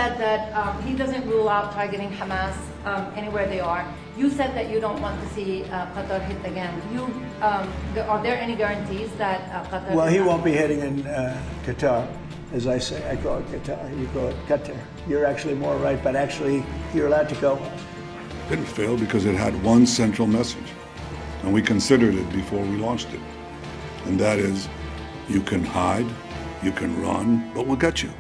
said that he doesn't rule out targeting Hamas anywhere they are. You said that you don't want to see Qatar hit again. Are there any guarantees that Qatar? Well, he won't be hitting in Qatar, as I say. I call it Qatar. You call it Qatar. You're actually more right, but actually you're allowed to go. Didn't fail because it had one central message, and we considered it before we launched it, and that is, you can hide, you can run, but we'll get you.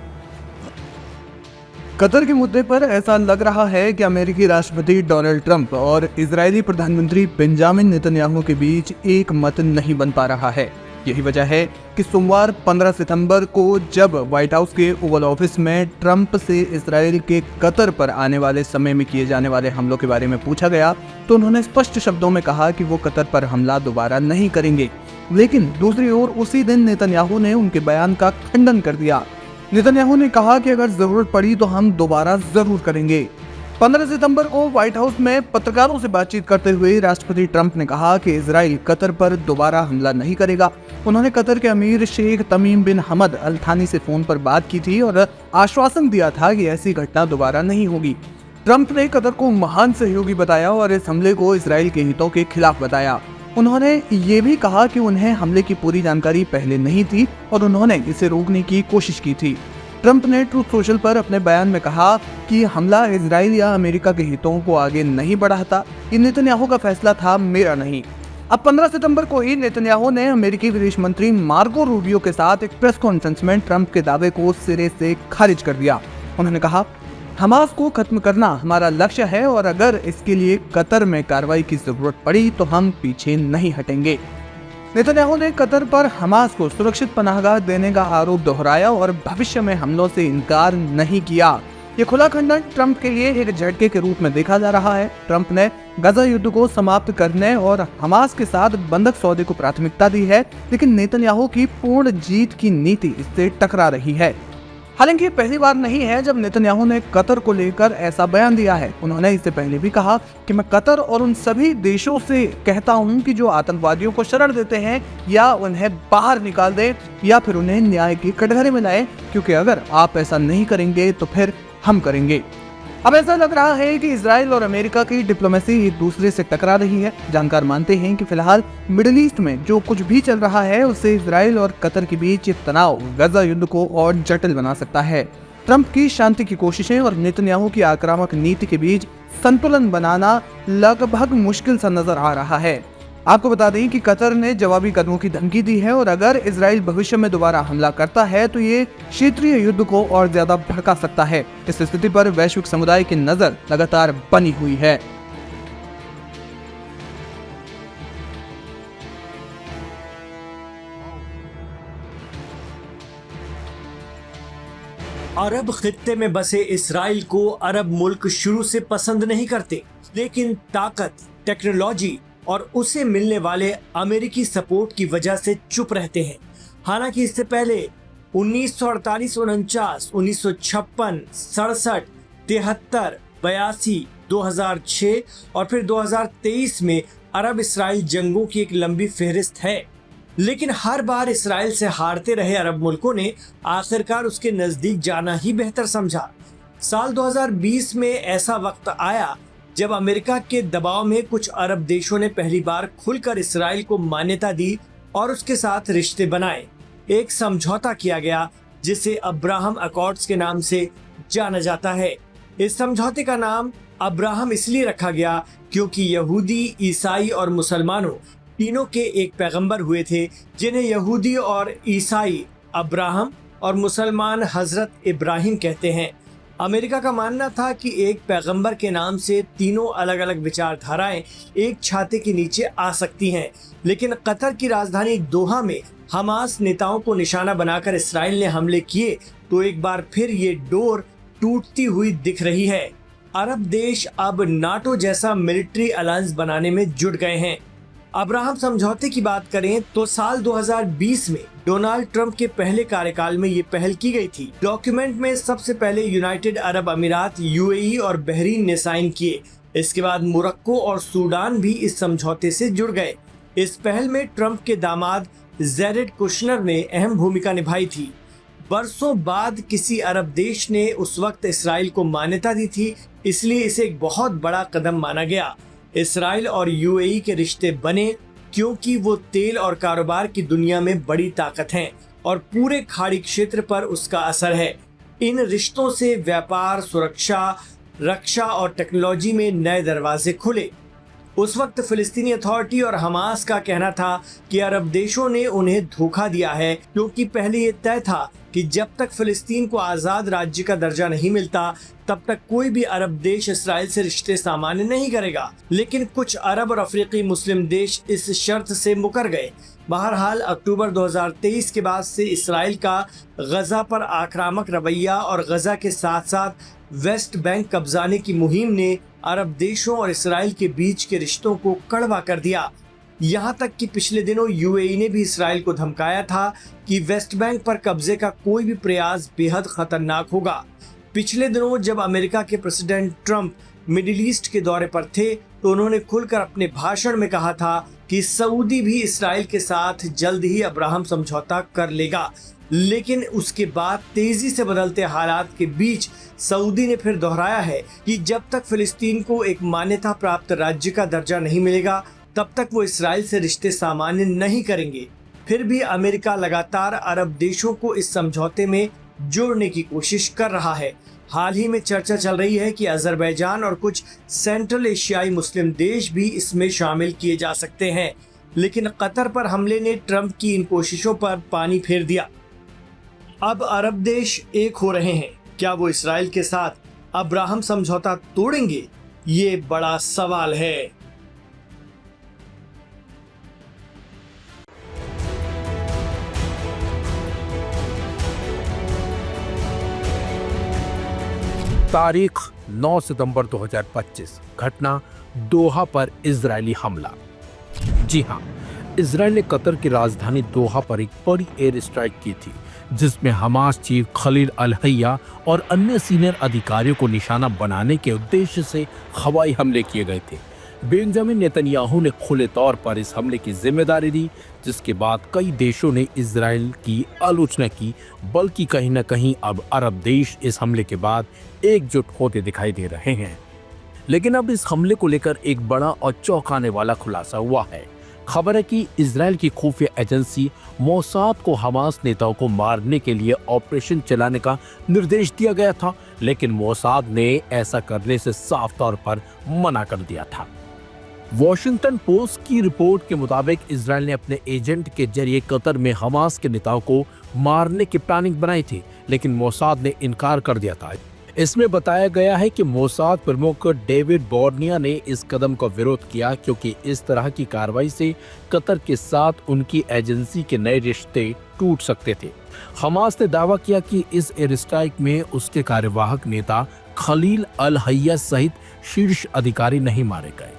Qatar के मुद्दे पर ऐसा लग रहा है कि अमेरिकी राष्ट्रपति डोनाल्ड ट्रंप और इजरायली प्रधानमंत्री बेंजामिन नेतन्याहू के बीच एक मत नहीं बन पा रहा है। यही वजह है कि सोमवार 15 सितंबर को जब व्हाइट हाउस के ओवल ऑफिस में ट्रंप से इजरायल के कतर पर आने वाले समय में किए जाने वाले हमलों के बारे में पूछा गया तो उन्होंने स्पष्ट शब्दों में कहा कि वो कतर पर हमला दोबारा नहीं करेंगे। लेकिन दूसरी ओर उसी दिन नेतन्याहू ने उनके बयान का खंडन कर दिया। नेतन्याहू ने कहा कि अगर जरूरत पड़ी तो हम दोबारा जरूर करेंगे। 15 सितंबर को व्हाइट हाउस में पत्रकारों से बातचीत करते हुए राष्ट्रपति ट्रंप ने कहा कि इजराइल कतर पर दोबारा हमला नहीं करेगा। उन्होंने कतर के अमीर शेख तमीम बिन हमद अल थानी से फोन पर बात की थी और आश्वासन दिया था कि ऐसी घटना दोबारा नहीं होगी। ट्रंप ने कतर को महान सहयोगी बताया और इस हमले को इजराइल के हितों के खिलाफ बताया। उन्होंने ये भी कहा कि उन्हें हमले की पूरी जानकारी पहले नहीं थी और उन्होंने इसे रोकने की कोशिश की थी। ट्रंप ने ट्रूथ सोशल पर अपने बयान में कहा कि हमला इजराइल या अमेरिका के हितों को आगे नहीं बढ़ाता, ये नेतन्याहू का फैसला था, मेरा नहीं। अब 15 सितंबर को ही नेतन्याहू ने अमेरिकी विदेश मंत्री मार्को रूबियो के साथ एक प्रेस कॉन्फ्रेंस में ट्रंप के दावे को सिरे से खारिज कर दिया। उन्होंने कहा, हमास को खत्म करना हमारा लक्ष्य है और अगर इसके लिए कतर में कार्रवाई की जरूरत पड़ी तो हम पीछे नहीं हटेंगे। नेतन्याहू ने कतर पर हमास को सुरक्षित पनाहगाह देने का आरोप दोहराया और भविष्य में हमलों से इनकार नहीं किया। ये खुला खंडन ट्रंप के लिए एक झटके के रूप में देखा जा रहा है। ट्रंप ने गजा युद्ध को समाप्त करने और हमास के साथ बंधक सौदे को प्राथमिकता दी है, लेकिन नेतन्याहू की पूर्ण जीत की नीति इससे टकरा रही है। हालांकि ये पहली बार नहीं है जब नेतन्याहू ने कतर को लेकर ऐसा बयान दिया है। उन्होंने इससे पहले भी कहा कि मैं कतर और उन सभी देशों से कहता हूं कि जो आतंकवादियों को शरण देते हैं या उन्हें बाहर निकाल दें या फिर उन्हें न्याय के कटघरे में लाएं, क्योंकि अगर आप ऐसा नहीं करेंगे तो फिर हम करेंगे। अब ऐसा लग रहा है कि इजराइल और अमेरिका की डिप्लोमेसी एक दूसरे से टकरा रही है। जानकार मानते हैं कि फिलहाल मिडिल ईस्ट में जो कुछ भी चल रहा है उससे इजराइल और कतर के बीच ये तनाव गजा युद्ध को और जटिल बना सकता है। ट्रंप की शांति की कोशिशें और नेतन्याहू की आक्रामक नीति के बीच संतुलन बनाना लगभग मुश्किल सा नजर आ रहा है। आपको बता दें कि कतर ने जवाबी कदमों की धमकी दी है और अगर इजराइल भविष्य में दोबारा हमला करता है तो ये क्षेत्रीय युद्ध को और ज्यादा भड़का सकता है। इस स्थिति पर वैश्विक समुदाय की नजर लगातार बनी हुई है। अरब खित्ते में बसे इस्राइल को अरब मुल्क शुरू से पसंद नहीं करते, लेकिन ताकत, टेक्नोलॉजी और उसे मिलने वाले अमेरिकी सपोर्ट की वजह से चुप रहते हैं। हालांकि इससे पहले 1948, 49, 1956, 67, 73, 82, 2006 और फिर 2023 में अरब इस्राइल जंगों की एक लंबी फहरिस्त है। लेकिन हर बार इस्राइल से हारते रहे अरब मुल्कों ने आखिरकार उसके नजदीक जाना ही बेहतर समझा। साल 2020 में ऐसा वक्त आया जब अमेरिका के दबाव में कुछ अरब देशों ने पहली बार खुलकर इस्राइल को मान्यता दी और उसके साथ रिश्ते बनाए। एक समझौता किया गया जिसे अब्राहम अकॉर्ड्स के नाम से जाना जाता है। इस समझौते का नाम अब्राहम इसलिए रखा गया क्योंकि यहूदी, ईसाई और मुसलमानों तीनों के एक पैगंबर हुए थे, जिन्हें यहूदी और ईसाई अब्राहम और मुसलमान हजरत इब्राहिम कहते हैं। अमेरिका का मानना था कि एक पैगंबर के नाम से तीनों अलग अलग विचारधाराएं एक छाते के नीचे आ सकती हैं। लेकिन कतर की राजधानी दोहा में हमास नेताओं को निशाना बनाकर इस्राइल ने हमले किए तो एक बार फिर ये डोर टूटती हुई दिख रही है। अरब देश अब नाटो जैसा मिलिट्री अलायंस बनाने में जुट गए हैं। अब्राहम समझौते की बात करें तो साल 2020 में डोनाल्ड ट्रंप के पहले कार्यकाल में ये पहल की गई थी। डॉक्यूमेंट में सबसे पहले यूनाइटेड अरब अमीरात, यूएई और बहरीन ने साइन किए। इसके बाद मोरक्को और सूडान भी इस समझौते से जुड़ गए। इस पहल में ट्रंप के दामाद जेरेड कुशनर ने अहम भूमिका निभाई थी। बरसों बाद किसी अरब देश ने उस वक्त इसराइल को मान्यता दी थी, इसलिए इसे एक बहुत बड़ा कदम माना गया। इसराइल और यूएई के रिश्ते बने क्योंकि वो तेल और कारोबार की दुनिया में बड़ी ताकत हैं और पूरे खाड़ी क्षेत्र पर उसका असर है। इन रिश्तों से व्यापार, सुरक्षा, रक्षा और टेक्नोलॉजी में नए दरवाजे खुले। उस वक्त फिलिस्तीनी अथॉरिटी और हमास का कहना था कि अरब देशों ने उन्हें धोखा दिया है, क्योंकि पहले ये तय था कि जब तक फिलिस्तीन को आज़ाद राज्य का दर्जा नहीं मिलता तब तक कोई भी अरब देश इसराइल से रिश्ते सामान्य नहीं करेगा। लेकिन कुछ अरब और अफ्रीकी मुस्लिम देश इस शर्त से मुकर गए। बहरहाल अक्टूबर 2023 के बाद से इसराइल का गजा पर आक्रामक रवैया और गजा के साथ साथ वेस्ट बैंक कब्जाने की मुहिम ने अरब देशों और इसराइल के बीच के रिश्तों को कड़वा कर दिया। यहाँ तक कि पिछले दिनों यूएई ने भी इसराइल को धमकाया था कि वेस्ट बैंक पर कब्जे का कोई भी प्रयास बेहद खतरनाक होगा। पिछले दिनों जब अमेरिका के प्रेसिडेंट ट्रंप मिडिल ईस्ट के दौरे पर थे तो उन्होंने खुलकर अपने भाषण में कहा था कि सऊदी भी इसराइल के साथ जल्द ही अब्राहम समझौता कर लेगा। लेकिन उसके बाद तेजी से बदलते हालात के बीच सऊदी ने फिर दोहराया है कि जब तक फिलिस्तीन को एक मान्यता प्राप्त राज्य का दर्जा नहीं मिलेगा तब तक वो इसराइल से रिश्ते सामान्य नहीं करेंगे। फिर भी अमेरिका लगातार अरब देशों को इस समझौते में जोड़ने की कोशिश कर रहा है। हाल ही में चर्चा चल रही है कि अजरबैजान और कुछ सेंट्रल एशियाई मुस्लिम देश भी इसमें शामिल किए जा सकते हैं। लेकिन कतर पर हमले ने ट्रंप की इन कोशिशों पर पानी फेर दिया। अब अरब देश एक हो रहे हैं। क्या वो इसराइल के साथ अब्राहम समझौता तोड़ेंगे? ये बड़ा सवाल है। तारीख 9 सितंबर 2025। घटना दोहा पर इजरायली हमला। जी हां, इजराइल ने कतर की राजधानी दोहा पर एक बड़ी एयर स्ट्राइक की थी जिसमें हमास चीफ खलील अल हैया और अन्य सीनियर अधिकारियों को निशाना बनाने के उद्देश्य से हवाई हमले किए गए थे। बेंजामिन नेतन्याहू ने खुले तौर पर इस हमले की जिम्मेदारी ली, जिसके बाद कई देशों ने इजराइल की आलोचना की, बल्कि कहीं न कहीं अब अरब देश इस हमले के बाद एकजुट होते दिखाई दे रहे हैं। लेकिन अब इस हमले को लेकर एक बड़ा और चौंकाने वाला खुलासा हुआ है। खबर है कि इजराइल की खुफिया एजेंसी मोसाद को हमास नेताओं को मारने के लिए ऑपरेशन चलाने का निर्देश दिया गया था, लेकिन मोसाद ने ऐसा करने से साफ तौर पर मना कर दिया था। वॉशिंगटन पोस्ट की रिपोर्ट के मुताबिक इजराइल ने अपने एजेंट के जरिए कतर में हमास के नेताओं को मारने की प्लानिंग बनाई थी, लेकिन मोसाद ने इनकार कर दिया था। इसमें बताया गया है कि मोसाद प्रमुख डेविड बोर्निया ने इस कदम का विरोध किया क्योंकि इस तरह की कार्रवाई से कतर के साथ उनकी एजेंसी के नए रिश्ते टूट सकते थे। हमास ने दावा किया कि इस एयर स्ट्राइक में उसके कार्यवाहक नेता खलील अल हैया सहित शीर्ष अधिकारी नहीं मारे गए।